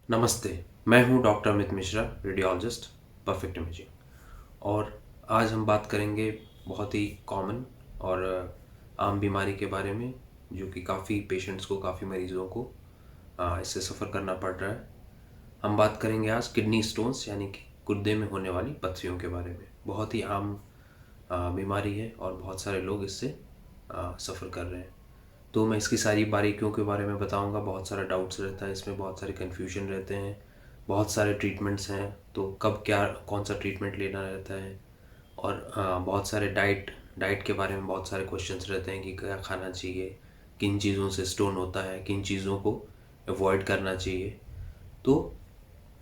नमस्ते। मैं हूं doctor Amit Mishra, radiologist, perfect imaging. और आज हम बात करेंगे बहुत ही कॉमन और आम बीमारी के बारे में, जो कि काफ़ी पेशेंट्स को, काफ़ी मरीज़ों को इससे सफ़र करना पड़ रहा है। हम बात करेंगे आज किडनी स्टोन्स यानी कि गुर्दे में होने वाली पथरियों के बारे में। बहुत ही आम बीमारी है और बहुत सारे लोग इससे सफ़र कर रहे हैं। तो मैं इसकी सारी बारीकियों के बारे में बताऊंगा। बहुत सारा डाउट्स रहता है इसमें, बहुत सारे कन्फ्यूजन रहते हैं, बहुत सारे ट्रीटमेंट्स हैं, तो कब क्या कौन सा ट्रीटमेंट लेना रहता है। और बहुत सारे डाइट के बारे में बहुत सारे क्वेश्चंस रहते हैं कि क्या खाना चाहिए, किन चीज़ों से स्टोन होता है, किन चीज़ों को अवॉइड करना चाहिए। तो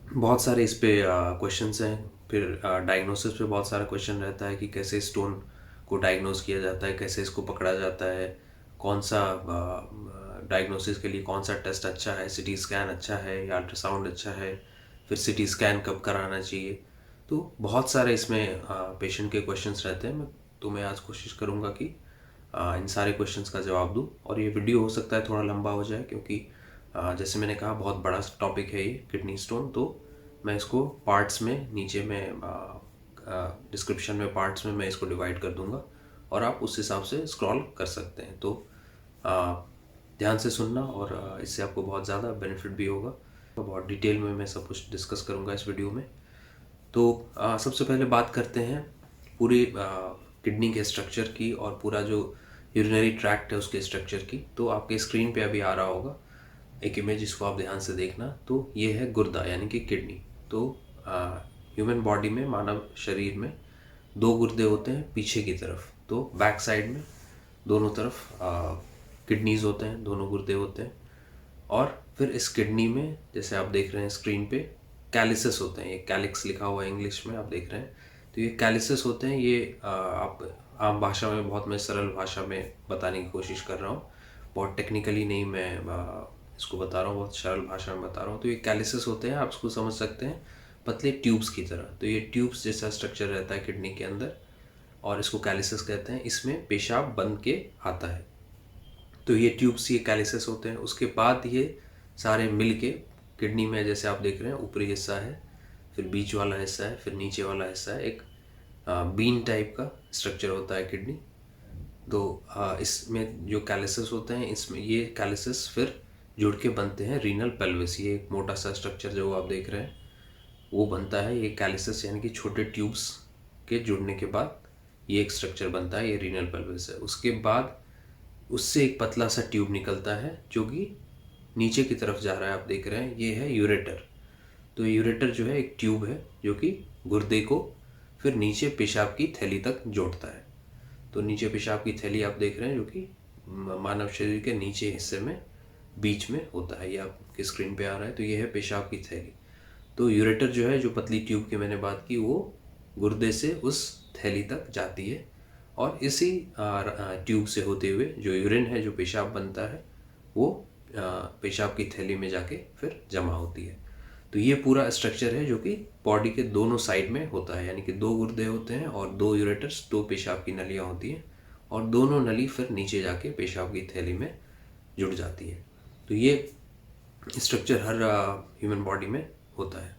बहुत सारे इस पे क्वेश्चंस हैं। फिर डायग्नोसिस पे बहुत सारा क्वेश्चन रहता है कि कैसे स्टोन को डायग्नोस किया जाता है, कैसे इसको पकड़ा जाता है, कौन सा डायग्नोसिस के लिए कौन सा टेस्ट अच्छा है, सीटी स्कैन अच्छा है या अल्ट्रासाउंड अच्छा है, फिर सीटी स्कैन कब कराना चाहिए। तो बहुत सारे इसमें पेशेंट के क्वेश्चंस रहते हैं। मैं आज कोशिश करूँगा कि इन सारे क्वेश्चंस का जवाब दूँ। और ये वीडियो हो सकता है थोड़ा लंबा हो जाए, क्योंकि जैसे मैंने कहा बहुत बड़ा टॉपिक है ये किडनी स्टोन। तो मैं इसको पार्ट्स में, नीचे में डिस्क्रिप्शन में पार्ट्स में मैं इसको डिवाइड कर दूंगा और आप उस हिसाब से स्क्रॉल कर सकते हैं। तो ध्यान से सुनना और इससे आपको बहुत ज़्यादा बेनिफिट भी होगा। बहुत डिटेल में मैं सब कुछ डिस्कस करूँगा इस वीडियो में। तो सबसे पहले बात करते हैं पूरी किडनी के स्ट्रक्चर की और पूरा जो यूरिनरी ट्रैक्ट है उसके स्ट्रक्चर की। तो आपके स्क्रीन पे अभी आ रहा होगा एक इमेज, इसको आप ध्यान से देखना। तो ये है गुर्दा यानी कि किडनी। तो ह्यूमन बॉडी में, मानव शरीर में दो गुर्दे होते हैं पीछे की तरफ। तो बैक साइड में दोनों तरफ किडनीज होते हैं, दोनों गुर्दे होते हैं। और फिर इस किडनी में, जैसे आप देख रहे हैं स्क्रीन पे, कैलिसेस होते हैं। ये कैलिक्स लिखा हुआ है इंग्लिश में, आप देख रहे हैं। तो ये कैलिसेस होते हैं। ये आप आम भाषा में, बहुत मैं सरल भाषा में बताने की कोशिश कर रहा हूँ, बहुत टेक्निकली नहीं मैं इसको बता रहा हूँ, बहुत सरल भाषा में बता रहा हूँ। तो ये कैलिसेस होते हैं, आप इसको समझ सकते हैं पतले ट्यूब्स की तरह। तो ये ट्यूब्स जैसा स्ट्रक्चर रहता है किडनी के अंदर और इसको कैलिसेस कहते हैं। इसमें पेशाब बन के आता है। तो ये ट्यूब्स, ये कैलिसेस होते हैं। उसके बाद ये सारे मिल के किडनी में, जैसे आप देख रहे हैं, ऊपरी हिस्सा है, फिर बीच वाला हिस्सा है, फिर नीचे वाला हिस्सा है। एक बीन टाइप का स्ट्रक्चर होता है किडनी। तो इसमें जो कैलिसेस होते हैं, इसमें ये कैलिसेस फिर जुड़ के बनते हैं रीनल पेल्विस। ये एक मोटा सा स्ट्रक्चर जो आप देख रहे हैं वो बनता है, ये कैलिसेस यानी कि छोटे ट्यूब्स के जुड़ने के बाद ये एक स्ट्रक्चर बनता है, ये रीनल पेल्विस है। उसके बाद उससे एक पतला सा ट्यूब निकलता है जो कि नीचे की तरफ जा रहा है, आप देख रहे हैं, ये है यूरेटर। तो यूरेटर जो है एक ट्यूब है जो कि गुर्दे को फिर नीचे पेशाब की थैली तक जोड़ता है। तो नीचे पेशाब की थैली आप देख रहे हैं जो कि मानव शरीर के नीचे हिस्से में बीच में होता है, ये आपके स्क्रीन पे आ रहा है। तो ये है पेशाब की थैली। तो यूरेटर जो है, जो पतली ट्यूब की मैंने बात की, वो गुर्दे से उस थैली तक जाती है और इसी ट्यूब से होते हुए जो यूरिन है, जो पेशाब बनता है, वो पेशाब की थैली में जाके फिर जमा होती है। तो ये पूरा स्ट्रक्चर है जो कि बॉडी के दोनों साइड में होता है, यानी कि दो गुर्दे होते हैं और दो यूरेटर्स, दो पेशाब की नलियाँ होती हैं और दोनों नली फिर नीचे जाके पेशाब की थैली में जुड़ जाती है। तो ये स्ट्रक्चर हर ह्यूमन बॉडी में होता है।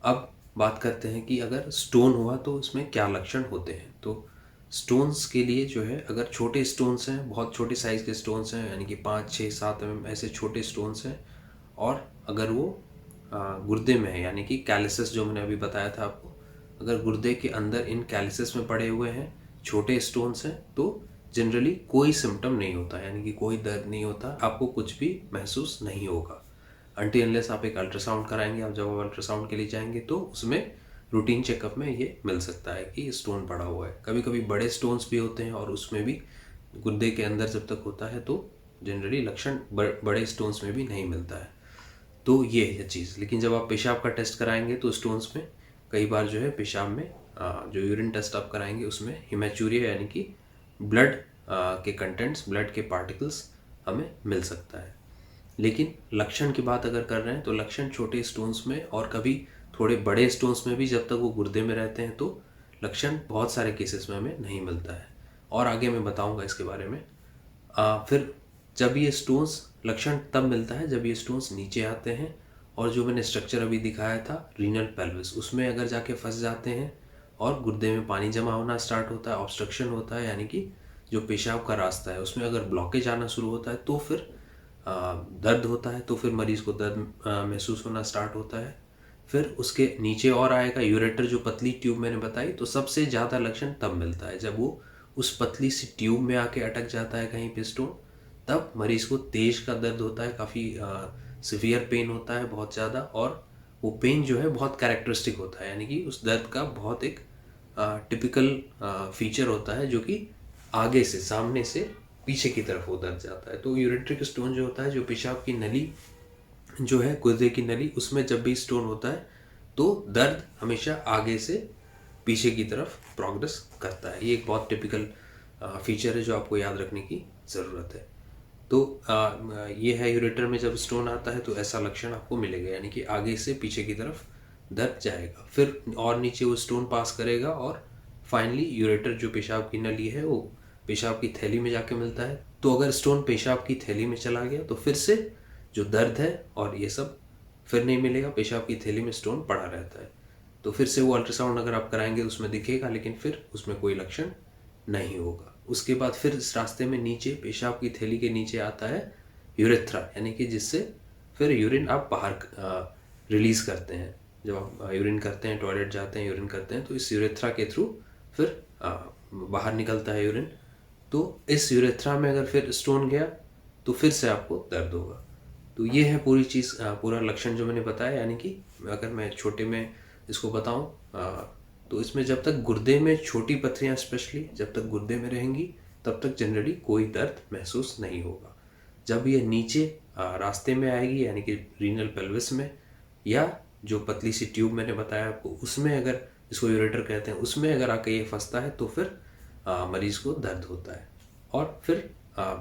अब बात करते हैं कि अगर स्टोन हुआ तो उसमें क्या लक्षण होते हैं। तो स्टोन्स के लिए जो है, अगर छोटे स्टोन्स हैं, बहुत छोटे साइज़ के स्टोन्स हैं, यानी कि 5, 6, 7 ऐसे छोटे स्टोन्स हैं, और अगर वो गुर्दे में है, यानी कि कैलिसेस जो मैंने अभी बताया था आपको, अगर गुर्दे के अंदर इन कैलिसेस में पड़े हुए हैं, छोटे स्टोन्स हैं, तो जनरली कोई सिम्टम नहीं होता, यानी कि कोई दर्द नहीं होता, आपको कुछ भी महसूस नहीं होगा अनटिल अनलेस आप एक अल्ट्रासाउंड कराएंगे। आप जब आप अल्ट्रासाउंड के लिए जाएंगे तो उसमें रूटीन चेकअप में ये मिल सकता है कि स्टोन पड़ा हुआ है। कभी कभी बड़े स्टोन्स भी होते हैं और उसमें भी गुर्दे के अंदर जब तक होता है तो जनरली लक्षण बड़े स्टोन्स में भी नहीं मिलता है। तो ये है चीज़। लेकिन जब आप पेशाब का टेस्ट कराएंगे तो स्टोन्स में कई बार जो है पेशाब में जो यूरिन टेस्ट आप कराएंगे उसमें हिमेचूरिया यानी कि ब्लड के कंटेंट्स, ब्लड के पार्टिकल्स हमें मिल सकता है। लेकिन लक्षण की बात अगर कर रहे हैं तो लक्षण छोटे स्टोन्स में और कभी थोड़े बड़े स्टोन्स में भी, जब तक वो गुर्दे में रहते हैं, तो लक्षण बहुत सारे केसेस में हमें नहीं मिलता है और आगे मैं बताऊंगा इसके बारे में। फिर जब ये स्टोन्स, लक्षण तब मिलता है जब ये स्टोन्स नीचे आते हैं और जो मैंने स्ट्रक्चर अभी दिखाया था रीनल पेल्विस, उसमें अगर जाके फंस जाते हैं और गुर्दे में पानी जमा होना स्टार्ट होता है, ऑब्स्ट्रक्शन होता है, यानी कि जो पेशाब का रास्ता है उसमें अगर ब्लॉकेज आना शुरू होता है तो फिर दर्द होता है, तो फिर मरीज़ को दर्द महसूस होना स्टार्ट होता है। फिर उसके नीचे और आएगा यूरेटर, जो पतली ट्यूब मैंने बताई, तो सबसे ज़्यादा लक्षण तब मिलता है जब वो उस पतली सी ट्यूब में आके अटक जाता है कहीं पे स्टोन, तब मरीज़ को तेज का दर्द होता है, काफ़ी सिवियर पेन होता है बहुत ज़्यादा, और वो पेन जो है बहुत कैरेक्टरिस्टिक होता है, यानी कि उस दर्द का बहुत एक टिपिकल फीचर होता है, जो कि आगे से, सामने से पीछे की तरफ वो दर्द जाता है। तो यूरेट्रिक स्टोन जो होता है, जो पेशाब की नली जो है, गुर्दे की नली, उसमें जब भी स्टोन होता है तो दर्द हमेशा आगे से पीछे की तरफ प्रोग्रेस करता है। ये एक बहुत टिपिकल फीचर है जो आपको याद रखने की ज़रूरत है। तो ये है यूरेटर में जब स्टोन आता है तो ऐसा लक्षण आपको मिलेगा, यानी कि आगे से पीछे की तरफ दर्द जाएगा, फिर और नीचे वो स्टोन पास करेगा और फाइनली यूरेटर, जो पेशाब की नली है, वो पेशाब की थैली में जाके मिलता है। तो अगर स्टोन पेशाब की थैली में चला गया तो फिर से जो दर्द है और ये सब फिर नहीं मिलेगा, पेशाब की थैली में स्टोन पड़ा रहता है। तो फिर से वो अल्ट्रासाउंड अगर आप कराएंगे उसमें दिखेगा, लेकिन फिर उसमें कोई लक्षण नहीं होगा। उसके बाद फिर इस रास्ते में नीचे, पेशाब की थैली के नीचे आता है यूरेथ्रा, यानी कि जिससे फिर यूरिन आप बाहर रिलीज़ करते हैं। जब आप यूरिन करते हैं, टॉयलेट जाते हैं, यूरिन करते हैं, तो इस यूरेथ्रा के थ्रू फिर बाहर निकलता है यूरिन। तो इस यूरेथ्रा में अगर फिर स्टोन गया तो फिर से आपको दर्द होगा। तो ये है पूरी चीज़, पूरा लक्षण जो मैंने बताया। यानी कि अगर मैं छोटे में इसको बताऊं, तो इसमें जब तक गुर्दे में छोटी पथरियां, स्पेशली जब तक गुर्दे में रहेंगी, तब तक जनरली कोई दर्द महसूस नहीं होगा। जब ये नीचे रास्ते में आएगी, यानी कि रीनल पेल्विस में, या जो पतली सी ट्यूब मैंने बताया आपको, उसमें अगर, इसको यूरेटर कहते हैं, उसमें अगर आके ये फंसता है तो फिर मरीज़ को दर्द होता है। और फिर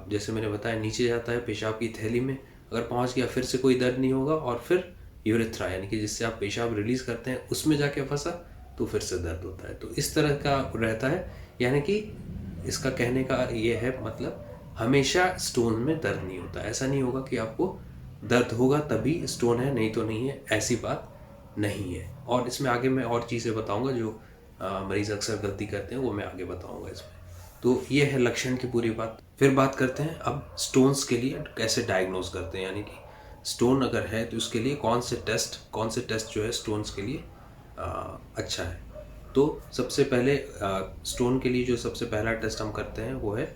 जैसे मैंने बताया, नीचे जाता है पेशाब की थैली में, अगर पहुंच गया फिर से कोई दर्द नहीं होगा, और फिर यूरेथ्रा, यानी कि जिससे आप पेशाब रिलीज़ करते हैं, उसमें जाके फंसा तो फिर से दर्द होता है। तो इस तरह का रहता है, यानी कि इसका कहने का ये है मतलब, हमेशा स्टोन में दर्द नहीं होता। ऐसा नहीं होगा कि आपको दर्द होगा तभी स्टोन है, नहीं तो नहीं है, ऐसी बात नहीं है। और इसमें आगे मैं और चीज़ें बताऊंगा जो मरीज़ अक्सर गलती करते हैं, वो मैं आगे बताऊंगा इसमें। तो ये है लक्षण की पूरी बात। फिर बात करते हैं अब स्टोन्स के लिए कैसे डायग्नोज करते हैं, यानी कि स्टोन अगर है तो उसके लिए कौन से टेस्ट जो है स्टोन्स के लिए अच्छा है। तो सबसे पहले स्टोन के लिए जो सबसे पहला टेस्ट हम करते हैं वो है,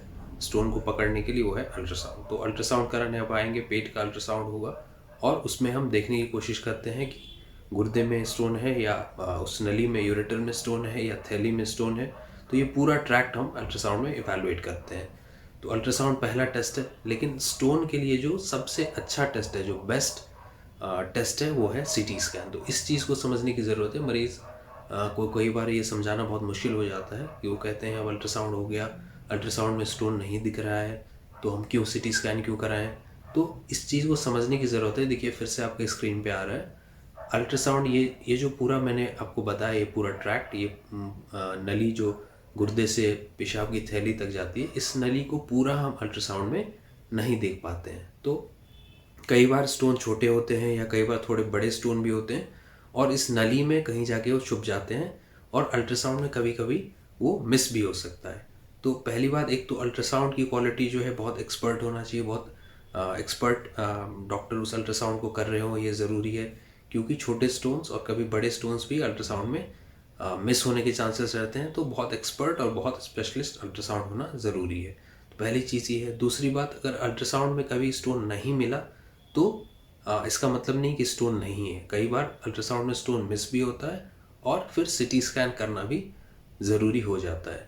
स्टोन को पकड़ने के लिए, वो है अल्ट्रासाउंड। तो अल्ट्रासाउंड कराने आप आएंगे, पेट का अल्ट्रासाउंड होगा, और उसमें हम देखने की कोशिश करते हैं कि गुर्दे में स्टोन है या उस नली में, यूरेटर में स्टोन है या थैली में स्टोन है। तो ये पूरा ट्रैक्ट हम अल्ट्रासाउंड में इवैल्यूएट करते हैं। तो अल्ट्रासाउंड पहला टेस्ट है, लेकिन स्टोन के लिए जो सबसे अच्छा टेस्ट है, जो बेस्ट टेस्ट है, वो है सीटी स्कैन। तो इस चीज़ को समझने की ज़रूरत है। मरीज़ को कई बार ये समझाना बहुत मुश्किल हो जाता है कि वो कहते हैं अब अल्ट्रासाउंड हो गया, अल्ट्रासाउंड में स्टोन नहीं दिख रहा है, तो हम क्यों सीटी स्कैन क्यों कराएं। तो इस चीज़ को समझने की ज़रूरत है। देखिए फिर से आपके स्क्रीन पे आ रहा है अल्ट्रासाउंड। ये जो पूरा मैंने आपको बताया, ये पूरा ट्रैक्ट, ये नली जो गुर्दे से पेशाब की थैली तक जाती है, इस नली को पूरा हम अल्ट्रासाउंड में नहीं देख पाते हैं। तो कई बार स्टोन छोटे होते हैं या कई बार थोड़े बड़े स्टोन भी होते हैं, और इस नली में कहीं जाके वो छुप जाते हैं, और अल्ट्रासाउंड में कभी कभी वो मिस भी हो सकता है। तो पहली बात, एक तो अल्ट्रासाउंड की क्वालिटी जो है बहुत एक्सपर्ट होना चाहिए, बहुत एक्सपर्ट डॉक्टर उस अल्ट्रासाउंड को कर रहे हो, ये ज़रूरी है, क्योंकि छोटे स्टोन्स और कभी बड़े स्टोन्स भी अल्ट्रासाउंड में मिस होने के चांसेस रहते हैं। तो बहुत एक्सपर्ट और बहुत स्पेशलिस्ट अल्ट्रासाउंड होना ज़रूरी है। तो पहली चीज़ ये है। दूसरी बात, अगर अल्ट्रासाउंड में कभी स्टोन नहीं मिला तो इसका मतलब नहीं कि स्टोन नहीं है। कई बार अल्ट्रासाउंड में स्टोन मिस भी होता है, और फिर सिटी स्कैन करना भी ज़रूरी हो जाता है।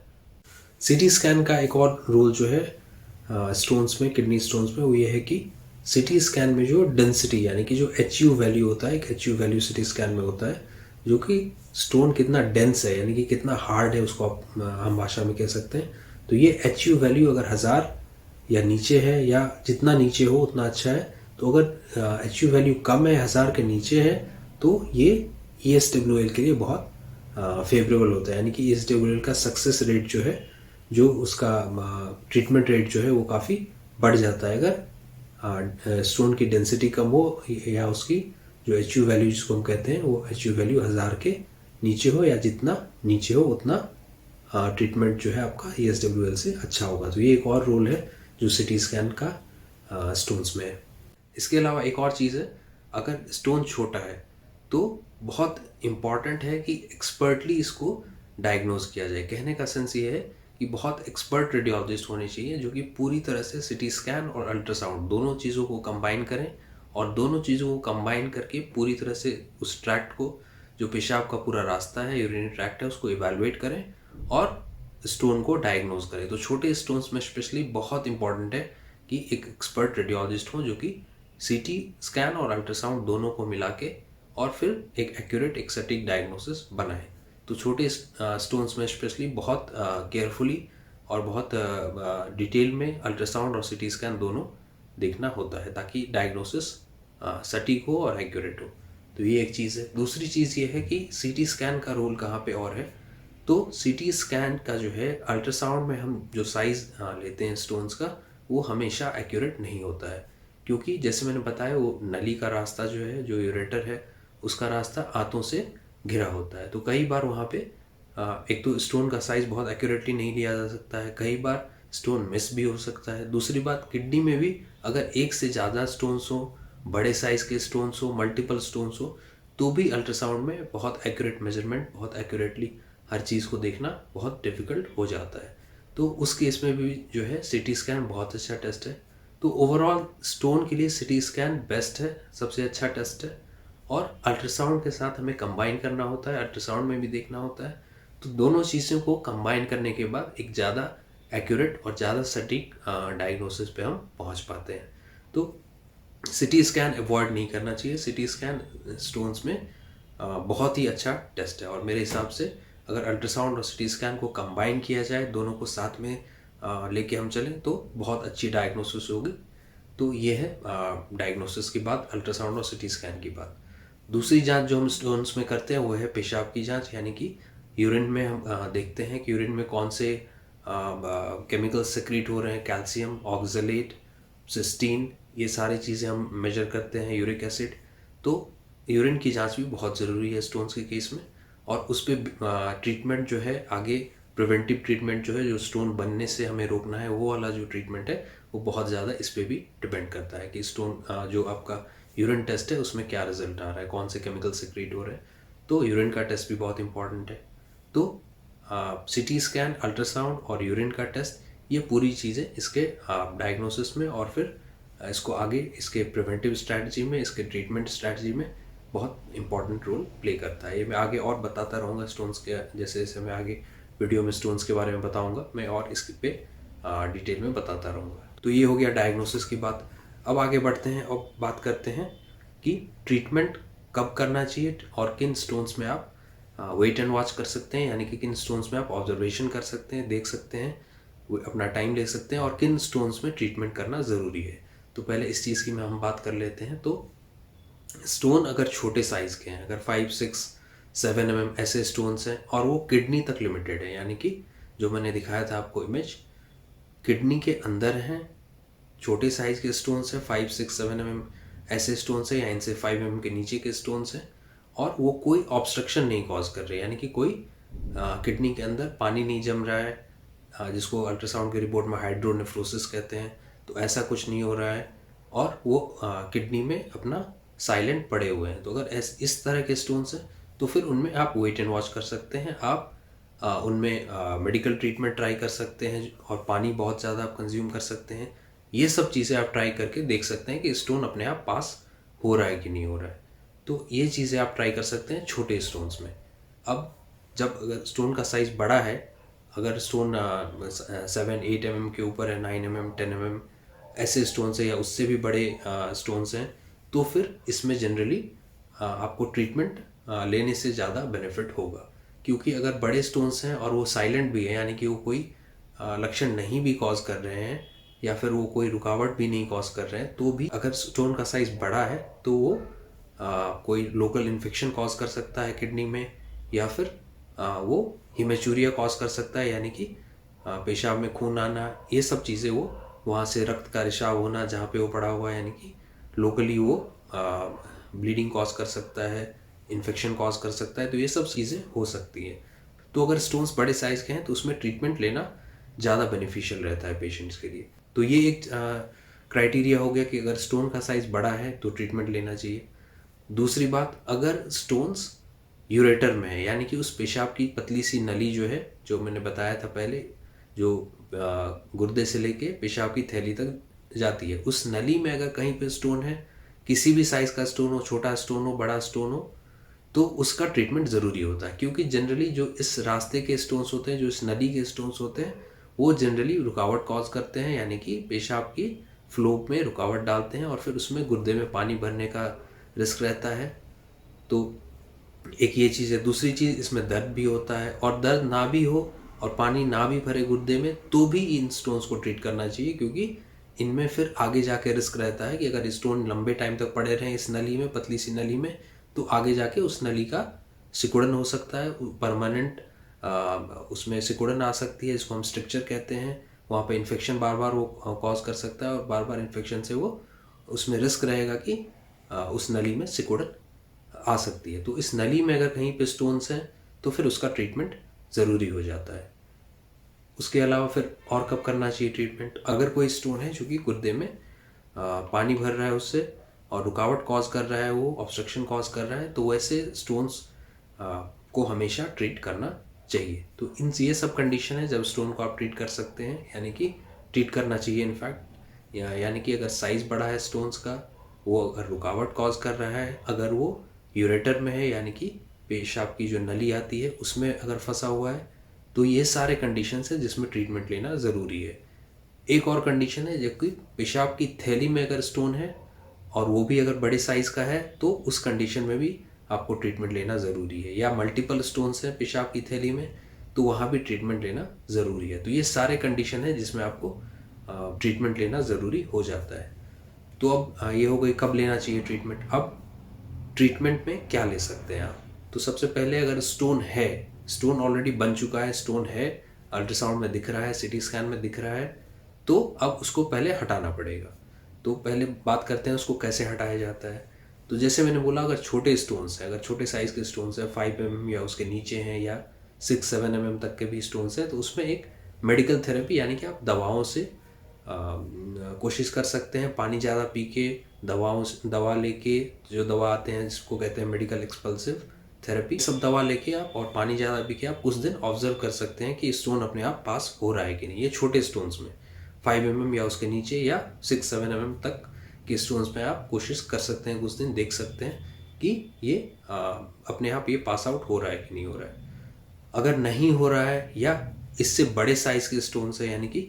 सिटी स्कैन का एक और रोल जो है स्टोन्स में, किडनी स्टोन्स में, वो ये है कि सिटी स्कैन में जो डेंसिटी, यानी कि जो HU वैल्यू होता है, एक HU वैल्यू सिटी स्कैन में होता है, जो कि स्टोन कितना डेंस है, यानी कि कितना हार्ड है, उसको आप हम भाषा में कह सकते हैं। तो ये HU वैल्यू अगर 1000 या नीचे है, या जितना नीचे हो उतना अच्छा है। तो अगर HU वैल्यू कम है, 1000 के नीचे है, तो ये ESWL के लिए बहुत फेवरेबल होता है। यानी कि ESWL का सक्सेस रेट जो है, जो उसका ट्रीटमेंट रेट जो है, वो काफ़ी बढ़ जाता है अगर स्टोन की डेंसिटी कम हो या उसकी जो एच यू वैल्यू जिसको हम कहते हैं वो एच यू वैल्यू 1000 के नीचे हो या जितना नीचे हो उतना ट्रीटमेंट जो है आपका ESWL से अच्छा होगा। तो ये एक और रोल है जो CT स्कैन का स्टोन्स में है। इसके अलावा एक और चीज़ है, अगर स्टोन छोटा है तो बहुत इम्पॉर्टेंट है कि एक्सपर्टली इसको डायग्नोज किया जाए। कहने का सेंस ये है कि बहुत एक्सपर्ट रेडियोलॉजिस्ट होने चाहिए जो कि पूरी तरह से CT स्कैन और अल्ट्रासाउंड दोनों चीज़ों को कंबाइन करें और दोनों चीज़ों को कंबाइन करके पूरी तरह से उस ट्रैक्ट को, जो पेशाब का पूरा रास्ता है, यूरिनरी ट्रैक्ट है, उसको इवैल्यूएट करें और स्टोन को डायग्नोज करें। तो छोटे स्टोन्स में स्पेशली बहुत इंपॉर्टेंट है कि एक एक्सपर्ट रेडियोलॉजिस्ट हो जो कि CT स्कैन और अल्ट्रासाउंड दोनों को मिला के और फिर एक एक्यूरेट एक सटीक डायग्नोसिस बनाए। तो छोटे स्टोन्स में स्पेशली बहुत केयरफुली और बहुत डिटेल में अल्ट्रासाउंड और CT स्कैन दोनों देखना होता है ताकि डायग्नोसिस सटीक हो और एक्यूरेट हो। तो ये एक चीज़ है। दूसरी चीज़ ये है कि CT स्कैन का रोल कहाँ पे और है, तो CT स्कैन का जो है, अल्ट्रासाउंड में हम जो साइज़ लेते हैं स्टोन्स का वो हमेशा एक्यूरेट नहीं होता है, क्योंकि जैसे मैंने बताया वो नली का रास्ता जो है, जो यूरेटर है, उसका रास्ता आंतों से घिरा होता है। तो कई बार वहाँ पे एक तो स्टोन का साइज़ बहुत एक्यूरेटली नहीं लिया जा सकता है, कई बार स्टोन मिस भी हो सकता है। दूसरी बात, किडनी में भी अगर एक से ज़्यादा स्टोन्स हो, बड़े साइज़ के स्टोन्स हो, मल्टीपल स्टोन्स हो, तो भी अल्ट्रासाउंड में बहुत एक्यूरेट मेजरमेंट, बहुत एक्यूरेटली हर चीज़ को देखना बहुत डिफ़िकल्ट हो जाता है। तो उस केस में भी जो है CT स्कैन बहुत अच्छा टेस्ट है। तो ओवरऑल स्टोन के लिए CT स्कैन बेस्ट है, सबसे अच्छा टेस्ट है। और अल्ट्रासाउंड के साथ हमें कंबाइन करना होता है, अल्ट्रासाउंड में भी देखना होता है। तो दोनों चीज़ों को कंबाइन करने के बाद एक ज़्यादा एक्यूरेट और ज़्यादा सटीक डायग्नोसिस पे हम पहुंच पाते हैं। तो CT स्कैन अवॉइड नहीं करना चाहिए। CT स्कैन स्टोन्स में बहुत ही अच्छा टेस्ट है और मेरे हिसाब से अगर अल्ट्रासाउंड और CT स्कैन को कंबाइन किया जाए, दोनों को साथ में लेके हम चलें तो बहुत अच्छी डायग्नोसिस होगी। तो ये है डायग्नोसिस की बात, अल्ट्रासाउंड और CT स्कैन की बात। दूसरी जांच जो हम स्टोन्स में करते हैं वो है पेशाब की जांच, यानी कि यूरिन में हम देखते हैं कि यूरिन में कौन से केमिकल्स सेक्रीट हो रहे हैं, कैल्शियम, ऑक्सलेट, सिस्टीन, ये सारी चीज़ें हम मेजर करते हैं, यूरिक एसिड। तो यूरिन की जांच भी बहुत ज़रूरी है स्टोन्स के केस में। और उस पर ट्रीटमेंट जो है आगे, प्रिवेंटिव ट्रीटमेंट जो है, जो स्टोन बनने से हमें रोकना है, वो वाला जो ट्रीटमेंट है वो बहुत ज़्यादा इस पर भी डिपेंड करता है कि स्टोन जो आपका यूरिन टेस्ट है उसमें क्या रिजल्ट आ रहा है, कौन से केमिकल सिक्रीट हो रहे हैं। तो यूरिन का टेस्ट भी बहुत इंपॉर्टेंट है। तो CT स्कैन, अल्ट्रासाउंड और यूरिन का टेस्ट, ये पूरी चीज़ें इसके डायग्नोसिस में और फिर इसको आगे इसके प्रिवेंटिव स्ट्रैटेजी में, इसके ट्रीटमेंट स्ट्रैटेजी में बहुत इंपॉर्टेंट रोल प्ले करता है। ये मैं आगे और बताता रहूँगा स्टोन्स के, जैसे जैसे मैं आगे वीडियो में स्टोन्स के बारे में बताऊँगा, मैं और इसके पे डिटेल में बताता रहूँगा। तो ये हो गया डायग्नोसिस की बात। अब आगे बढ़ते हैं और बात करते हैं कि ट्रीटमेंट कब करना चाहिए और किन स्टोन्स में आप वेट एंड वॉच कर सकते हैं, यानी कि किन स्टोन्स में आप ऑब्जर्वेशन कर सकते हैं, देख सकते हैं, वो अपना टाइम ले सकते हैं, और किन स्टोन्स में ट्रीटमेंट करना ज़रूरी है। तो पहले इस चीज़ की हम बात कर लेते हैं। तो स्टोन अगर छोटे साइज़ के हैं, अगर 5, 6, 7 mm ऐसे स्टोन्स हैं और वो किडनी तक लिमिटेड है, यानी कि जो मैंने दिखाया था आपको इमेज, किडनी के अंदर हैं, छोटे साइज़ के स्टोन्स हैं, 5, 6, 7 mm ऐसे स्टोन्स हैं, या इनसे 5 mm के नीचे के स्टोन्स हैं, और वो कोई ऑब्स्ट्रक्शन नहीं कॉज कर रहे, यानी कि कोई किडनी के अंदर पानी नहीं जम रहा है, जिसको अल्ट्रासाउंड की रिपोर्ट में हाइड्रोनेफ्रोसिस कहते हैं। तो ऐसा कुछ नहीं हो रहा है और वो किडनी में अपना साइलेंट पड़े हुए हैं। तो अगर इस तरह के स्टोन्स हैं तो फिर उनमें आप वेट एंड वॉच कर सकते हैं। आप उनमें मेडिकल ट्रीटमेंट ट्राई कर सकते हैं और पानी बहुत ज़्यादा आप कंज्यूम कर सकते हैं। ये सब चीज़ें आप ट्राई करके देख सकते हैं कि स्टोन अपने आप पास हो रहा है कि नहीं हो रहा है। तो ये चीज़ें आप ट्राई कर सकते हैं छोटे स्टोन्स में। अब जब अगर स्टोन का साइज़ बड़ा है, अगर स्टोन 7, 8 mm के ऊपर है, 9 mm, 10 mm ऐसे स्टोन्स हैं या उससे भी बड़े स्टोन्स हैं, तो फिर इसमें जनरली आपको ट्रीटमेंट लेने से ज़्यादा बेनिफिट होगा। क्योंकि अगर बड़े स्टोन्स हैं और वो साइलेंट भी है, यानी कि वो कोई लक्षण नहीं भी कॉज कर रहे हैं या फिर वो कोई रुकावट भी नहीं कॉज कर रहे हैं, तो भी अगर स्टोन का साइज़ बड़ा है तो वो कोई लोकल इन्फेक्शन कॉज कर सकता है किडनी में, या फिर वो हिमेचूरिया कॉज कर सकता है, यानी कि पेशाब में खून आना, ये सब चीज़ें, वो वहाँ से रक्त का रिसाव होना जहाँ पे वो पड़ा हुआ है, यानी कि लोकली वो ब्लीडिंग कॉज कर सकता है, इन्फेक्शन कॉज कर सकता है, तो ये सब चीज़ें हो सकती हैं। तो अगर स्टोन्स बड़े साइज़ के हैं तो उसमें ट्रीटमेंट लेना ज़्यादा बेनिफिशियल रहता है पेशेंट्स के लिए। तो ये एक क्राइटेरिया हो गया कि अगर स्टोन का साइज़ बड़ा है तो ट्रीटमेंट लेना चाहिए। दूसरी बात, अगर स्टोन्स यूरेटर में है, यानी कि उस पेशाब की पतली सी नली जो है, जो मैंने बताया था पहले, जो गुर्दे से लेके पेशाब की थैली तक जाती है, उस नली में अगर कहीं पे स्टोन है, किसी भी साइज़ का स्टोन हो, छोटा स्टोन हो, बड़ा स्टोन हो, तो उसका ट्रीटमेंट ज़रूरी होता है। क्योंकि जनरली जो इस रास्ते के स्टोन्स होते हैं, जो इस नली के स्टोन्स होते हैं, वो जनरली रुकावट कॉज करते हैं, यानी कि पेशाब की फ्लो में रुकावट डालते हैं और फिर उसमें गुर्दे में पानी भरने का रिस्क रहता है। तो एक ये चीज़ है। दूसरी चीज़, इसमें दर्द भी होता है, और दर्द ना भी हो और पानी ना भी भरे गुर्दे में तो भी इन स्टोन्स को ट्रीट करना चाहिए, क्योंकि इनमें फिर आगे जाके रिस्क रहता है कि अगर स्टोन लंबे टाइम तक पड़े रहें इस नली में, पतली सी नली में, तो आगे जाके उस नली का सिकुड़न हो सकता है, परमानेंट उसमें सिकुड़न आ सकती है, जिसको हम स्ट्रक्चर कहते हैं। वहाँ पे इन्फेक्शन बार बार वो कॉज कर सकता है, और बार बार इन्फेक्शन से वो उसमें रिस्क रहेगा कि उस नली में सिकुड़न आ सकती है। तो इस नली में अगर कहीं पे स्टोन्स हैं तो फिर उसका ट्रीटमेंट ज़रूरी हो जाता है। उसके अलावा फिर और कब करना चाहिए ट्रीटमेंट? अगर कोई स्टोन है जो कि गुर्दे में पानी भर रहा है उससे, और रुकावट कॉज कर रहा है, वो ऑब्स्ट्रक्शन कॉज कर रहा है, तो वैसे स्टोन्स को हमेशा ट्रीट करना चाहिए। तो इन ये सब कंडीशन है जब स्टोन को आप ट्रीट कर सकते हैं, यानी कि ट्रीट करना चाहिए इनफैक्ट। यानी कि अगर साइज़ बड़ा है स्टोन्स का, वो अगर रुकावट कॉज कर रहा है, अगर वो यूरेटर में है, यानी कि पेशाब की जो नली आती है उसमें अगर फंसा हुआ है, तो ये सारे कंडीशंस है जिसमें ट्रीटमेंट लेना ज़रूरी है। एक और कंडीशन है, जबकि पेशाब की थैली में अगर स्टोन है और वो भी अगर बड़े साइज़ का है, तो उस कंडीशन में भी आपको ट्रीटमेंट लेना ज़रूरी है। या मल्टीपल स्टोन्स हैं पेशाब की थैली में, तो वहाँ भी ट्रीटमेंट लेना ज़रूरी है। तो ये सारे कंडीशन है जिसमें आपको ट्रीटमेंट लेना ज़रूरी हो जाता है। तो अब ये हो गई कब लेना चाहिए ट्रीटमेंट। अब ट्रीटमेंट में क्या ले सकते हैं आप? तो सबसे पहले, अगर स्टोन है, स्टोन ऑलरेडी बन चुका है, स्टोन है, अल्ट्रासाउंड में दिख रहा है, सिटी स्कैन में दिख रहा है, तो अब उसको पहले हटाना पड़ेगा। तो पहले बात करते हैं उसको कैसे हटाया जाता है। तो जैसे मैंने बोला, अगर छोटे स्टोन्स हैं, अगर छोटे साइज़ के स्टोन्स हैं, 5 mm या उसके नीचे हैं, या 6-7 mm तक के भी स्टोन्स हैं, तो उसमें एक मेडिकल थेरेपी, यानी कि आप दवाओं से कोशिश कर सकते हैं। पानी ज़्यादा पी के, दवा लेके, जो दवा आते हैं जिसको कहते हैं मेडिकल एक्सपल्सिव थेरेपी, सब दवा लेके आप और पानी ज़्यादा पी के आप कुछ दिन ऑब्जर्व कर सकते हैं कि स्टोन अपने आप पास हो रहा है कि नहीं। ये छोटे स्टोन्स में 5 mm या उसके नीचे, या 6-7 mm तक के स्टोन्स में आप कोशिश कर सकते हैं, कुछ दिन देख सकते हैं कि ये अपने आप ये पास आउट हो रहा है कि नहीं हो रहा है। अगर नहीं हो रहा है, या इससे बड़े साइज़ के स्टोन्स हैं, यानी कि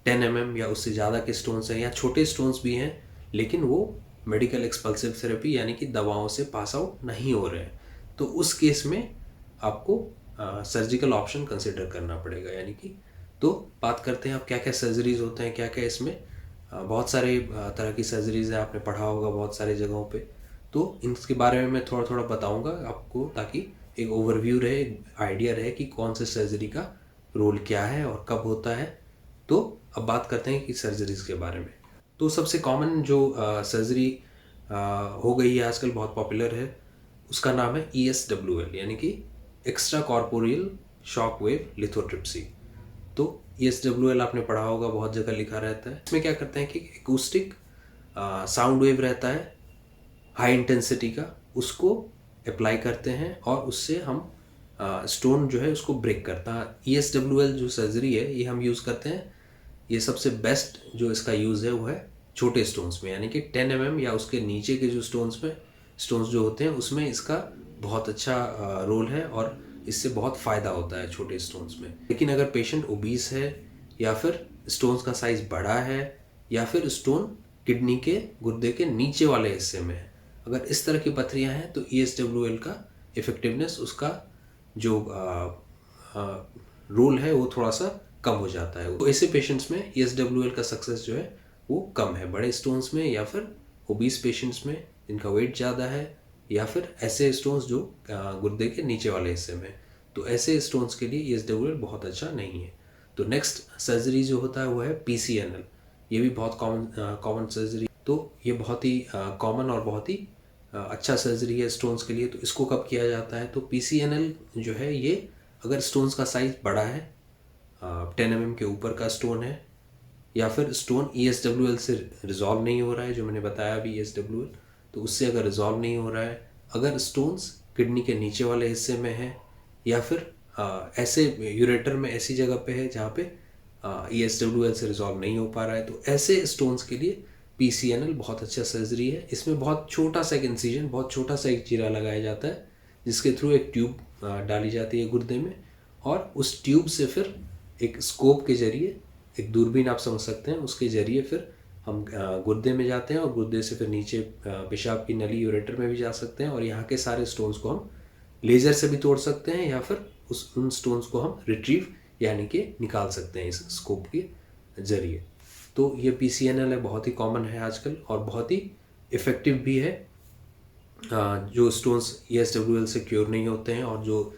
10 mm या उससे ज़्यादा के स्टोन्स हैं, या छोटे स्टोन्स भी हैं लेकिन वो मेडिकल एक्सपल्सिव थेरेपी यानी कि दवाओं से पास आउट नहीं हो रहे हैं, तो उस केस में आपको सर्जिकल ऑप्शन कंसिडर करना पड़ेगा। यानी कि, तो बात करते हैं अब क्या क्या सर्जरीज होते हैं, क्या क्या इसमें बहुत सारे तरह की सर्जरीज हैं, आपने पढ़ा होगा बहुत सारी जगहों पे। तो इनके बारे में मैं थोड़ा थोड़ा बताऊंगा आपको, ताकि एक ओवरव्यू रहे, एक आइडिया रहे कि कौन से सर्जरी का रोल क्या है और कब होता है। तो अब बात करते हैं कि सर्जरीज के बारे में। तो सबसे कॉमन जो सर्जरी हो गई है आजकल, बहुत पॉपुलर है, उसका नाम है ESWL, यानी कि extra corporeal shock wave lithotripsy. तो ESWL आपने पढ़ा होगा, बहुत जगह लिखा रहता है। इसमें क्या करते हैं कि एकूस्टिक साउंड वेव रहता है हाई इंटेंसिटी का, उसको अप्लाई करते हैं और उससे हम स्टोन जो है उसको ब्रेक करता है। ESWL जो सर्जरी है ये हम यूज़ करते हैं, ये सबसे बेस्ट जो इसका यूज़ है वो है छोटे स्टोन्स में, यानी कि 10 mm या उसके नीचे के जो स्टोन्स जो होते हैं उसमें इसका बहुत अच्छा रोल है, और इससे बहुत फ़ायदा होता है छोटे स्टोन्स में। लेकिन अगर पेशेंट ओबीस है, या फिर स्टोन्स का साइज़ बड़ा है, या फिर स्टोन किडनी के गुर्दे के नीचे वाले हिस्से में है, अगर इस तरह की पथरियाँ हैं, तो ESWL का इफ़ेक्टिवनेस, उसका जो रोल है वो थोड़ा सा कम हो जाता है। तो ऐसे पेशेंट्स में ESWL का सक्सेस जो है वो कम है, बड़े स्टोन्स में, या फिर ओबीस पेशेंट्स में जिनका वेट ज़्यादा है, या फिर ऐसे स्टोन्स जो गुर्दे के नीचे वाले हिस्से में। तो ऐसे स्टोन्स के लिए ESWL बहुत अच्छा नहीं है। तो नेक्स्ट सर्जरी जो होता है वो है PCNL। ये भी बहुत कॉमन सर्जरी। तो ये बहुत ही कॉमन और बहुत ही अच्छा सर्जरी है स्टोन्स के लिए। तो इसको कब किया जाता है? तो पीसीएनएल जो है ये अगर स्टोन्स का साइज़ बड़ा है, 10 mm के ऊपर का स्टोन है, या फिर स्टोन ESWL से रिजॉल्व नहीं हो रहा है, जो मैंने बताया अभी ESWL, तो उससे अगर रिजॉल्व नहीं हो रहा है, अगर स्टोन्स किडनी के नीचे वाले हिस्से में है, या फिर ऐसे यूरेटर में ऐसी जगह पे है जहाँ पे ESWL से रिजॉल्व नहीं हो पा रहा है, तो ऐसे स्टोन्स के लिए PCNL बहुत अच्छा सर्जरी है। इसमें बहुत छोटा सा एक इंसिजन, बहुत छोटा सा एक चीरा लगाया जाता है, जिसके थ्रू एक ट्यूब डाली जाती है गुर्दे में, और उस ट्यूब से फिर एक स्कोप के जरिए, एक दूरबीन आप समझ सकते हैं, उसके जरिए फिर हम गुर्दे में जाते हैं, और गुर्दे से फिर नीचे पेशाब की नली यूरेटर में भी जा सकते हैं, और यहाँ के सारे स्टोन्स को हम लेज़र से भी तोड़ सकते हैं, या फिर उन स्टोन्स को हम रिट्रीव यानी कि निकाल सकते हैं इस स्कोप के जरिए। तो ये PCNL है, बहुत ही कॉमन है आजकल और बहुत ही इफ़ेक्टिव भी है। जो स्टोन्स ESWL से क्योर नहीं होते हैं, और जो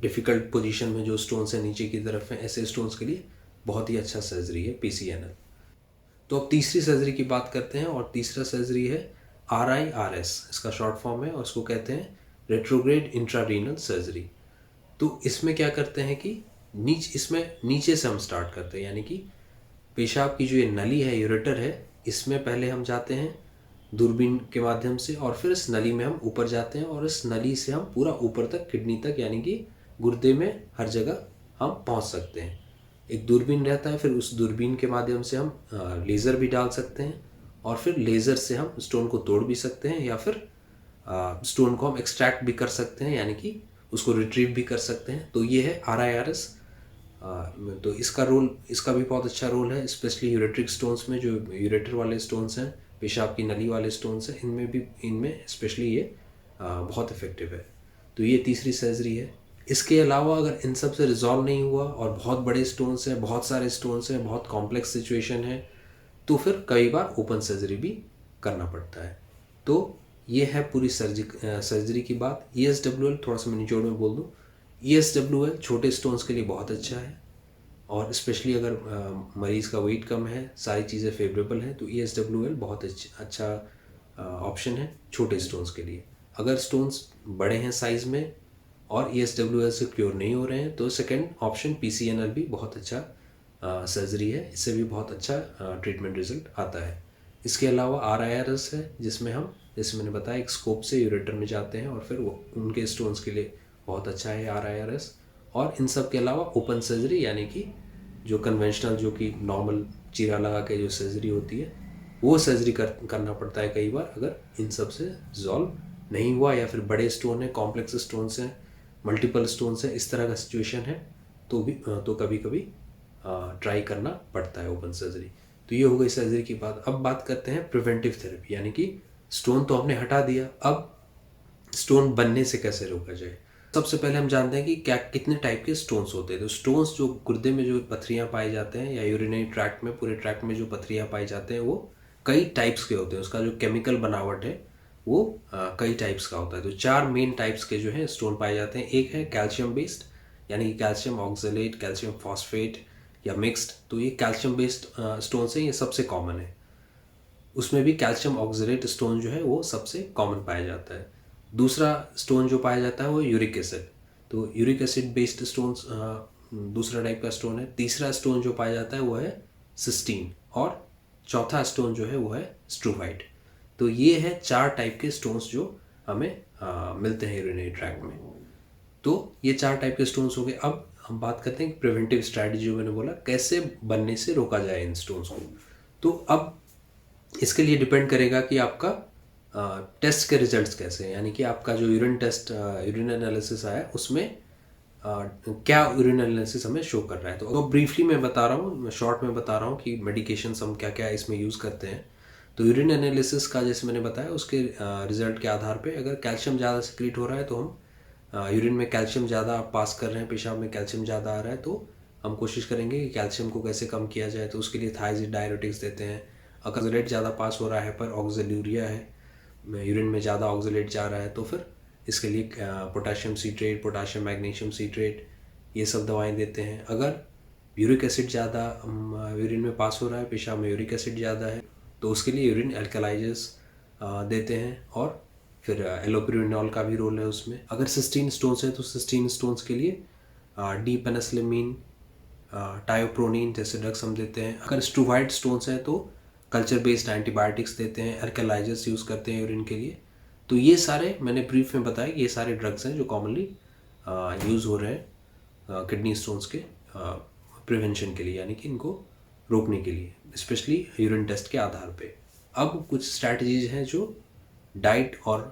डिफ़िकल्ट पोजीशन में जो स्टोन्स हैं नीचे की तरफ हैं, ऐसे स्टोन्स के लिए बहुत ही अच्छा सर्जरी है PCNL। तो अब तीसरी सर्जरी की बात करते हैं, और तीसरा सर्जरी है RIRS, इसका शॉर्ट फॉर्म है, और इसको कहते हैं रेट्रोग्रेड इंट्रारीनल सर्जरी। तो इसमें क्या करते हैं कि इसमें नीचे से हम स्टार्ट करते हैं, यानी कि पेशाब की जो ये नली है, यूरेटर है, इसमें पहले हम जाते हैं दूरबीन के माध्यम से, और फिर इस नली में हम ऊपर जाते हैं, और इस नली से हम पूरा ऊपर तक, किडनी तक, यानी कि गुर्दे में हर जगह हम पहुंच सकते हैं। एक दूरबीन रहता है, फिर उस दूरबीन के माध्यम से हम लेज़र भी डाल सकते हैं, और फिर लेज़र से हम स्टोन को तोड़ भी सकते हैं, या फिर स्टोन को हम एक्सट्रैक्ट भी कर सकते हैं, यानी कि उसको रिट्रीव भी कर सकते हैं। तो ये है RIRS। तो इसका भी बहुत अच्छा रोल है, स्पेशली यूरेट्रिक स्टोन्स में, जो यूरेटर वाले स्टोन्स हैं, पेशाब की नली वाले स्टोन्स हैं, इनमें स्पेशली ये बहुत इफ़ेक्टिव है। तो ये तीसरी सर्जरी है। इसके अलावा अगर इन सब से रिजॉल्व नहीं हुआ, और बहुत बड़े स्टोन्स हैं, बहुत सारे स्टोन्स हैं, बहुत कॉम्प्लेक्स सिचुएशन है, तो फिर कई बार ओपन सर्जरी भी करना पड़ता है। तो ये है पूरी सर्जरी की बात। ESWL थोड़ा सा मैं निचोड़ में बोल दूँ, ESWL छोटे स्टोन्स के लिए बहुत अच्छा है, और स्पेशली अगर मरीज़ का वेट कम है, सारी चीज़ें फेवरेबल हैं, तो ESWL बहुत अच्छा ऑप्शन है छोटे स्टोन्स के लिए। अगर स्टोन्स बड़े हैं साइज़ में और ESWL से क्योर नहीं हो रहे हैं, तो सेकंड ऑप्शन PCNL भी बहुत अच्छा सर्जरी है, इससे भी बहुत अच्छा ट्रीटमेंट रिजल्ट आता है। इसके अलावा RIRS है, जिसमें हम, जैसे मैंने बताया, एक स्कोप से यूरेटर में जाते हैं, और फिर वो उनके स्टोन्स के लिए बहुत अच्छा है RIRS। और इन सब के अलावा ओपन सर्जरी, यानी कि जो कन्वेंशनल, जो कि नॉर्मल चीरा लगा के जो सर्जरी होती है, वो सर्जरी करना पड़ता है कई बार, अगर इन सब से रिजॉल्व नहीं हुआ, या फिर बड़े स्टोन है, कॉम्प्लेक्स स्टोन्स हैं, मल्टीपल स्टोन्स हैं, इस तरह का सिचुएशन है, तो कभी कभी ट्राई करना पड़ता है ओपन सर्जरी। तो ये हो गई सर्जरी की बात। अब बात करते हैं प्रिवेंटिव थेरेपी, यानी कि स्टोन तो हमने हटा दिया, अब स्टोन बनने से कैसे रोका जाए। सबसे पहले हम जानते हैं कि कितने टाइप के स्टोन्स होते हैं। तो स्टोन्स, जो गुर्दे में जो पथरियाँ पाए जाते हैं, या यूरिनरी ट्रैक्ट में, पूरे ट्रैक्ट में जो पथरियाँ पाई जाते हैं, वो कई टाइप्स के होते हैं। उसका जो केमिकल बनावट है वो कई टाइप्स का होता है। तो 4 मेन टाइप्स के जो है स्टोन पाए जाते हैं। एक है कैल्शियम बेस्ड, यानी कि कैल्शियम ऑक्जेलेट, कैल्शियम फॉस्फेट या मिक्स्ड। तो ये कैल्शियम बेस्ड स्टोन्स हैं, ये सबसे कॉमन है। उसमें भी कैल्शियम ऑक्जेलेट स्टोन जो है वो सबसे कॉमन पाया जाता है। दूसरा स्टोन जो पाया जाता है वो यूरिक एसिड। तो यूरिक एसिड बेस्ड स्टोन्स दूसरा टाइप का स्टोन है। तीसरा स्टोन जो पाया जाता है वो है सिस्टीन, और चौथा स्टोन जो है वो है स्ट्रोमाइट। तो ये है 4 टाइप के स्टोन्स जो हमें मिलते हैं यूरिनरी ट्रैक्ट में। तो ये 4 टाइप के स्टोन्स हो गए। अब हम बात करते हैं प्रिवेंटिव स्ट्रैटेजी, जो मैंने बोला, कैसे बनने से रोका जाए इन स्टोन्स को। तो अब इसके लिए डिपेंड करेगा कि आपका टेस्ट के रिजल्ट्स कैसे हैं, यानी कि आपका जो यूरिन टेस्ट, यूरिन एनालिसिस आया, उसमें क्या यूरिन एनालिसिस हमें शो कर रहा है। तो ब्रीफली मैं बता रहा हूँ, मैं शॉर्ट में बता रहा हूँ कि मेडिकेशंस हम क्या क्या इसमें यूज़ करते हैं। तो यूरिन एनालिसिस का, जैसे मैंने बताया, उसके रिजल्ट के आधार पे अगर कैल्शियम ज़्यादा सिक्रीट हो रहा है, तो हम यूरिन में कैल्शियम ज़्यादा पास कर रहे हैं, पेशाब में कैल्शियम ज़्यादा आ रहा है, तो हम कोशिश करेंगे कि कैल्शियम को कैसे कम किया जाए। तो उसके लिए थायज़ाइड डायरेटिक्स देते हैं। अगर ऑक्जेलेट ज़्यादा पास हो रहा है, पर ऑक्जेलूरिया है, यूरिन में ज़्यादा ऑक्जेलेट जा रहा है, तो फिर इसके लिए पोटाशियम सीट्रेट, पोटाशियम मैग्नीशियम सीट्रेट, ये सब दवाएं देते हैं। अगर यूरिक एसिड ज़्यादा यूरिन में पास हो रहा है, पेशाब में यूरिक एसिड ज़्यादा है, तो उसके लिए यूरिन एल्कलाइजर्स देते हैं। और फिर एलोपेरिडोल का भी रोल है उसमें। अगर सिस्टीन स्टोन्स हैं तो सिस्टीन स्टोन्स के लिए डी पेनिसिलिन, टायोप्रोनिन जैसे ड्रग्स हम देते हैं। अगर स्टूवाइड स्टोन्स हैं तो कल्चर बेस्ड एंटीबायोटिक्स देते हैं, एल्कलाइजर्स यूज़ करते हैं यूरिन के लिए। तो ये सारे मैंने ब्रीफ में बताया कि ये सारे ड्रग्स हैं जो कॉमनली यूज़ हो रहे हैं किडनी स्टोन्स के प्रिवेंशन के लिए, यानी कि इनको रोकने के लिए, स्पेशली यूरिन टेस्ट के आधार पे। अब कुछ स्ट्रैटेजीज हैं जो डाइट और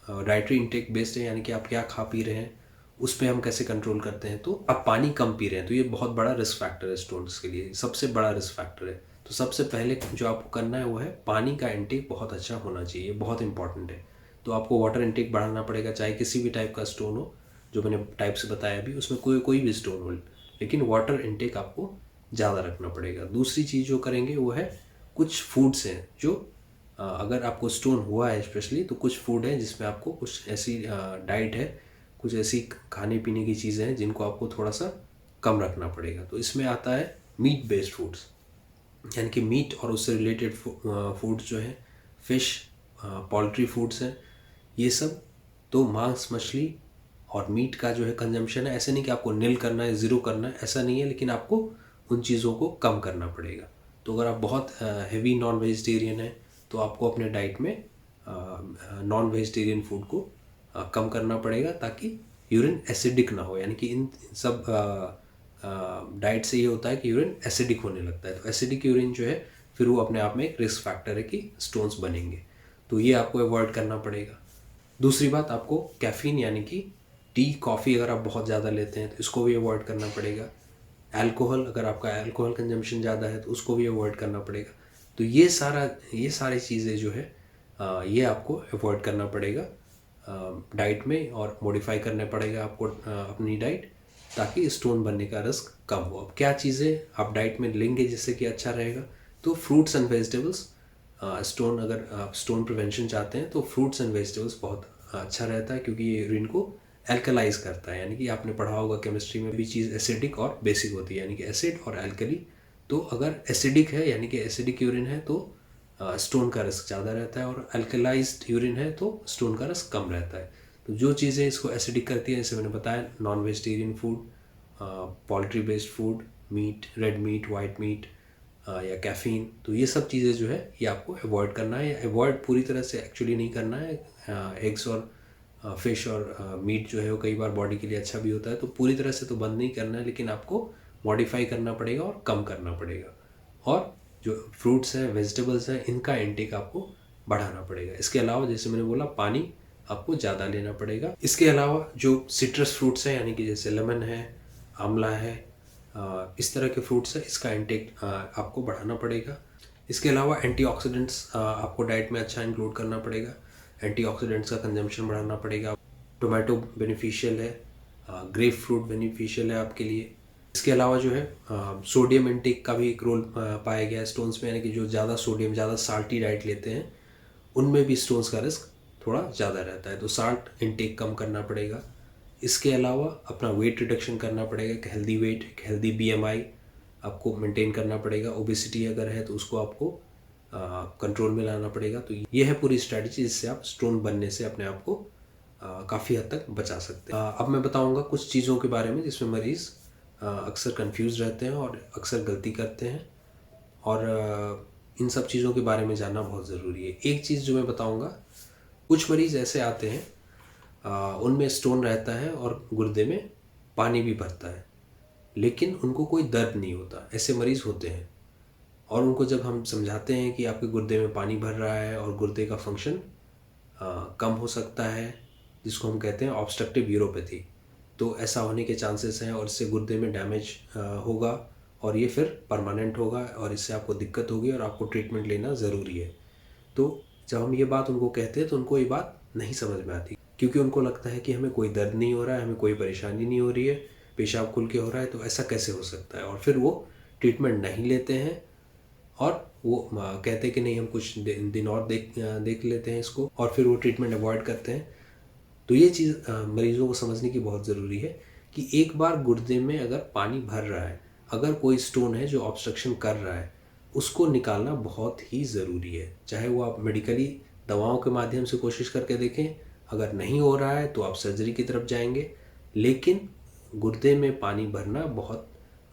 डाइटरी इंटेक बेस्ड है, यानी कि आप क्या खा पी रहे हैं उस पर हम कैसे कंट्रोल करते हैं। तो आप पानी कम पी रहे हैं तो ये बहुत बड़ा रिस्क फैक्टर है स्टोन्स के लिए, सबसे बड़ा रिस्क फैक्टर है। तो सबसे पहले जो आपको करना है वो है पानी का इंटेक बहुत अच्छा होना चाहिए, बहुत इंपॉर्टेंट है। तो आपको वाटर इंटेक बढ़ाना पड़ेगा, चाहे किसी भी टाइप का स्टोन हो, जो मैंने टाइप से बताया अभी, उसमें कोई भी स्टोन हो, लेकिन वाटर इंटेक आपको ज़्यादा रखना पड़ेगा। दूसरी चीज़ जो करेंगे वो है कुछ फूड्स हैं जो अगर आपको स्टोन हुआ है स्पेशली, तो कुछ फूड है जिसमें आपको कुछ ऐसी डाइट है, कुछ ऐसी खाने पीने की चीज़ें हैं जिनको आपको थोड़ा सा कम रखना पड़ेगा। तो इसमें आता है मीट बेस्ड फूड्स, यानी कि मीट और उससे रिलेटेड फूड्स जो है, फिश, पोल्ट्री फूड्स हैं, ये सब। तो मांस, मछली और मीट का जो है कंजम्पशन है, ऐसे नहीं कि आपको नील करना है, ज़ीरो करना है, ऐसा नहीं है, लेकिन आपको उन चीज़ों को कम करना पड़ेगा। तो अगर आप बहुत हेवी नॉन वेजिटेरियन है तो आपको अपने डाइट में नॉन वेजिटेरियन फूड को कम करना पड़ेगा, ताकि यूरिन एसिडिक ना हो। यानी कि इन सब डाइट से ये होता है कि यूरिन एसिडिक होने लगता है। तो एसिडिक यूरिन जो है फिर वो अपने आप में एक रिस्क फैक्टर है कि स्टोन्स बनेंगे, तो ये आपको अवॉइड करना पड़ेगा। दूसरी बात, आपको कैफ़ीन यानी कि टी, कॉफ़ी अगर आप बहुत ज़्यादा लेते हैं तो इसको भी अवॉइड करना पड़ेगा। अल्कोहल, अगर आपका अल्कोहल कंजम्पशन ज़्यादा है तो उसको भी अवॉइड करना पड़ेगा। तो ये सारी चीज़ें जो है ये आपको अवॉइड करना पड़ेगा डाइट में, और मॉडिफाई करना पड़ेगा आपको अपनी डाइट, ताकि स्टोन बनने का रिस्क कम हो। अब क्या चीज़ें आप डाइट में लेंगे जिससे कि अच्छा रहेगा, तो फ्रूट्स एंड वेजिटेबल्स। स्टोन, अगर आप स्टोन प्रिवेंशन चाहते हैं तो फ्रूट्स एंड वेजिटेबल्स बहुत अच्छा रहता है, क्योंकि ये यूरिन को एल्कलाइज करता है। यानी कि आपने पढ़ा होगा केमिस्ट्री में भी, चीज़ एसिडिक और बेसिक होती है, यानी कि एसिड और एल्कली। तो अगर एसिडिक है, यानी कि एसिडिक यूरिन है, तो स्टोन का रिस्क ज़्यादा रहता है, और अल्कलाइज्ड यूरिन है तो स्टोन का रिस्क कम रहता है। तो जो चीज़ें इसको एसिडिक करती हैं, जैसे मैंने बताया, non vegetarian food, poultry based food, meat, red meat, white meat, या कैफ़ीन, तो ये सब चीज़ें जो है ये आपको अवॉइड करना है। या अवॉइड पूरी तरह से एक्चुअली नहीं करना है। एग्स और फिश और मीट जो है वो कई बार बॉडी के लिए अच्छा भी होता है, तो पूरी तरह से तो बंद नहीं करना है, लेकिन आपको मॉडिफाई करना पड़ेगा और कम करना पड़ेगा। और जो फ्रूट्स हैं, वेजिटेबल्स हैं, इनका इंटेक आपको बढ़ाना पड़ेगा। इसके अलावा जैसे मैंने बोला, पानी आपको ज़्यादा लेना पड़ेगा। इसके अलावा जो सिट्रस फ्रूट्स हैं, यानी कि जैसे लेमन है, आंवला है, इस तरह के फ्रूट्स हैं, इसका इंटेक आपको बढ़ाना पड़ेगा। इसके अलावा एंटीऑक्सीडेंट्स आपको डाइट में अच्छा इंक्लूड करना पड़ेगा, एंटीऑक्सीडेंट्स का कंजम्पशन बढ़ाना पड़ेगा। टोमेटो बेनिफिशियल है, ग्रेप फ्रूट बेनिफिशियल है आपके लिए। इसके अलावा जो है सोडियम इंटेक का भी एक रोल पाया गया है स्टोन्स में, यानी कि जो ज़्यादा सोडियम, ज़्यादा साल्टी डाइट लेते हैं उनमें भी स्टोन्स का रिस्क थोड़ा ज़्यादा रहता है, तो साल्ट इंटेक कम करना पड़ेगा। इसके अलावा अपना वेट रिडक्शन करना पड़ेगा, एक हेल्दी वेट, एक हेल्दी बीएमआई आपको मेंटेन करना पड़ेगा। ओबेसिटी अगर है तो उसको आपको कंट्रोल में लाना पड़ेगा। तो ये है पूरी स्ट्रैटेजी, जिससे आप स्टोन बनने से अपने आप को काफ़ी हद तक बचा सकते हैं। अब मैं बताऊंगा कुछ चीज़ों के बारे में जिसमें मरीज़ अक्सर कंफ्यूज रहते हैं और अक्सर गलती करते हैं, और इन सब चीज़ों के बारे में जानना बहुत ज़रूरी है। एक चीज़ जो मैं बताऊंगा, कुछ मरीज़ ऐसे आते हैं उनमें स्टोन रहता है और गुर्दे में पानी भी भरता है, लेकिन उनको कोई दर्द नहीं होता। ऐसे मरीज़ होते हैं, और उनको जब हम समझाते हैं कि आपके गुर्दे में पानी भर रहा है और गुर्दे का फंक्शन कम हो सकता है, जिसको हम कहते हैं ऑब्स्ट्रक्टिव यूरोपैथी, तो ऐसा होने के चांसेस हैं और इससे गुर्दे में डैमेज होगा, और ये फिर परमानेंट होगा, और इससे आपको दिक्कत होगी और आपको ट्रीटमेंट लेना ज़रूरी है। तो जब हम ये बात उनको कहते हैं तो उनको ये बात नहीं समझ में आती, क्योंकि उनको लगता है कि हमें कोई दर्द नहीं हो रहा है, हमें कोई परेशानी नहीं हो रही है, पेशाब खुल के हो रहा है, तो ऐसा कैसे हो सकता है। और फिर वो ट्रीटमेंट नहीं लेते हैं, और वो कहते हैं कि नहीं, हम कुछ दिन और देख लेते हैं इसको, और फिर वो ट्रीटमेंट अवॉइड करते हैं। तो ये चीज़ मरीज़ों को समझने की बहुत ज़रूरी है कि एक बार गुर्दे में अगर पानी भर रहा है, अगर कोई स्टोन है जो ऑब्स्ट्रक्शन कर रहा है, उसको निकालना बहुत ही ज़रूरी है। चाहे वो आप मेडिकली दवाओं के माध्यम से कोशिश करके देखें, अगर नहीं हो रहा है तो आप सर्जरी की तरफ जाएंगे, लेकिन गुर्दे में पानी भरना बहुत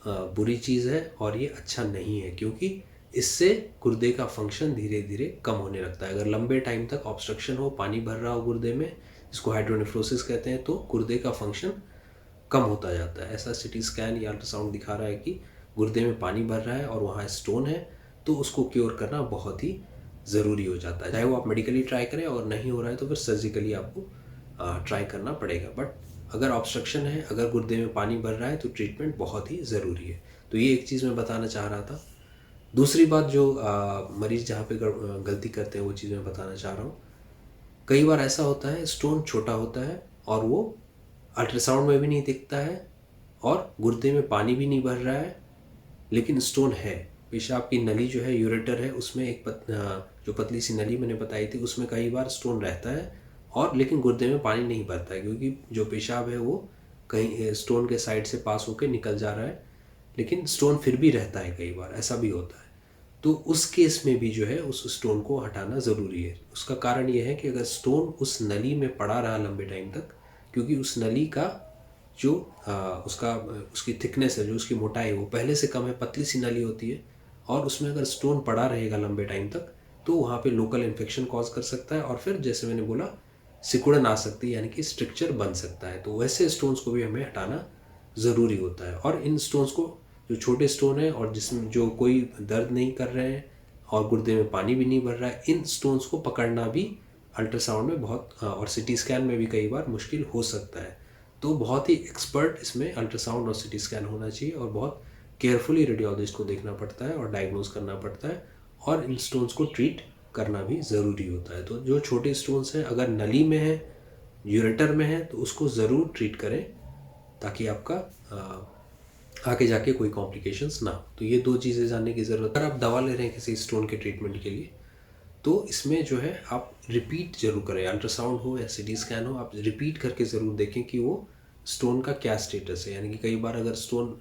बुरी चीज़ है और ये अच्छा नहीं है, क्योंकि इससे गुर्दे का फंक्शन धीरे धीरे कम होने लगता है। अगर लंबे टाइम तक ऑब्स्ट्रक्शन हो, पानी भर रहा हो गुर्दे में, जिसको हाइड्रोनेफ्रोसिस कहते हैं, तो गुर्दे का फंक्शन कम होता जाता है। ऐसा सिटी स्कैन या अल्ट्रासाउंड दिखा रहा है कि गुर्दे में पानी भर रहा है और वहाँ स्टोन है, तो उसको क्योर करना बहुत ही ज़रूरी हो जाता है। चाहे वो आप मेडिकली ट्राई करें, और नहीं हो रहा है तो फिर सर्जिकली आपको ट्राई करना पड़ेगा। बट अगर ऑब्स्ट्रक्शन है, अगर गुर्दे में पानी भर रहा है, तो ट्रीटमेंट बहुत ही ज़रूरी है। तो ये एक चीज़ मैं बताना चाह रहा था। दूसरी बात, जो मरीज़ जहाँ पे गलती करते हैं वो चीज़ मैं बताना चाह रहा हूँ। कई बार ऐसा होता है, स्टोन छोटा होता है और वो अल्ट्रासाउंड में भी नहीं दिखता है और गुर्दे में पानी भी नहीं भर रहा है, लेकिन स्टोन है। पेशाब की नली जो है, यूरेटर है, उसमें एक जो पतली सी नली मैंने बताई थी, उसमें कई बार स्टोन रहता है और लेकिन गुर्दे में पानी नहीं भरता है, क्योंकि जो पेशाब है वो कहीं स्टोन के साइड से पास होकर निकल जा रहा है, लेकिन स्टोन फिर भी रहता है। कई बार ऐसा भी होता है। तो उस केस में भी जो है उस स्टोन को हटाना ज़रूरी है। उसका कारण ये है कि अगर स्टोन उस नली में पड़ा रहा लंबे टाइम तक, क्योंकि उस नली का जो उसकी थिकनेस है, जो उसकी मोटाई है, वो पहले से कम है, पतली सी नली होती है, और उसमें अगर स्टोन पड़ा रहेगा लंबे टाइम तक, तो वहाँ पे लोकल इन्फेक्शन कॉज कर सकता है और फिर जैसे मैंने बोला, सिकुड़न आ सकती है, यानी कि स्ट्रक्चर बन सकता है। तो वैसे स्टोन्स को भी हमें हटाना ज़रूरी होता है। और इन स्टोन्स को, जो छोटे स्टोन है और जिसमें जो कोई दर्द नहीं कर रहे हैं और गुर्दे में पानी भी नहीं भर रहा है, इन स्टोन्स को पकड़ना भी अल्ट्रासाउंड में बहुत और सिटी स्कैन में भी कई बार मुश्किल हो सकता है। तो बहुत ही एक्सपर्ट इसमें अल्ट्रासाउंड और सिटी स्कैन होना चाहिए और बहुत केयरफुली रेडियोलॉजिस्ट को देखना पड़ता है और डायग्नोज करना पड़ता है, और इन स्टोन्स को ट्रीट करना भी ज़रूरी होता है। तो जो छोटे स्टोन्स हैं, अगर नली में है, यूरेटर में है, तो उसको ज़रूर ट्रीट करें, ताकि आपका आगे जाके कोई कॉम्प्लिकेशंस ना हो। तो ये दो चीज़ें जानने की ज़रूरत है। अगर आप दवा ले रहे हैं किसी स्टोन के ट्रीटमेंट के लिए, तो इसमें जो है आप रिपीट जरूर करें। अल्ट्रासाउंड हो या सिटी स्कैन हो, आप रिपीट करके ज़रूर देखें कि वो स्टोन का क्या स्टेटस है। यानी कि कई बार अगर स्टोन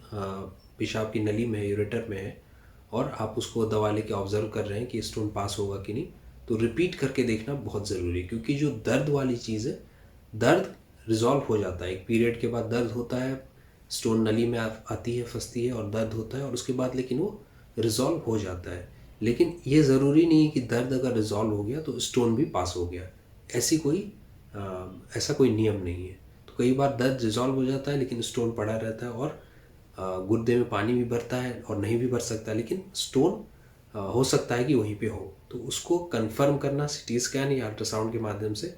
पेशाब की नली में है, यूरेटर में है, और आप उसको दवा लेके ऑब्जर्व कर रहे हैं कि स्टोन पास होगा कि नहीं, तो रिपीट करके देखना बहुत ज़रूरी है। क्योंकि जो दर्द वाली चीज़ है, दर्द रिजॉल्व हो जाता है। एक पीरियड के बाद दर्द होता है, स्टोन नली में आती है, फंसती है और दर्द होता है, और उसके बाद लेकिन वो रिजॉल्व हो जाता है। लेकिन ये ज़रूरी नहीं है कि दर्द अगर रिजॉल्व हो गया तो स्टोन भी पास हो गया। ऐसा कोई नियम नहीं है। तो कई बार दर्द रिजॉल्व हो जाता है लेकिन स्टोन पड़ा रहता है, और गुर्दे में पानी भी भरता है और नहीं भी भर सकता, लेकिन स्टोन हो सकता है कि वहीं पे हो। तो उसको कंफर्म करना सिटी स्कैन या अल्ट्रासाउंड के माध्यम से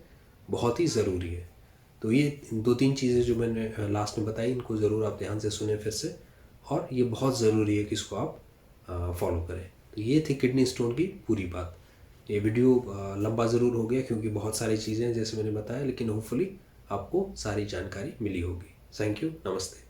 बहुत ही ज़रूरी है। तो ये 2-3 चीज़ें जो मैंने लास्ट में बताई, इनको ज़रूर आप ध्यान से सुने फिर से, और ये बहुत ज़रूरी है कि इसको आप फॉलो करें। तो ये थी किडनी स्टोन की पूरी बात। ये वीडियो लंबा ज़रूर हो गया, क्योंकि बहुत सारी चीज़ें जैसे मैंने बताया, लेकिन होपफुली आपको सारी जानकारी मिली होगी। थैंक यू, नमस्ते।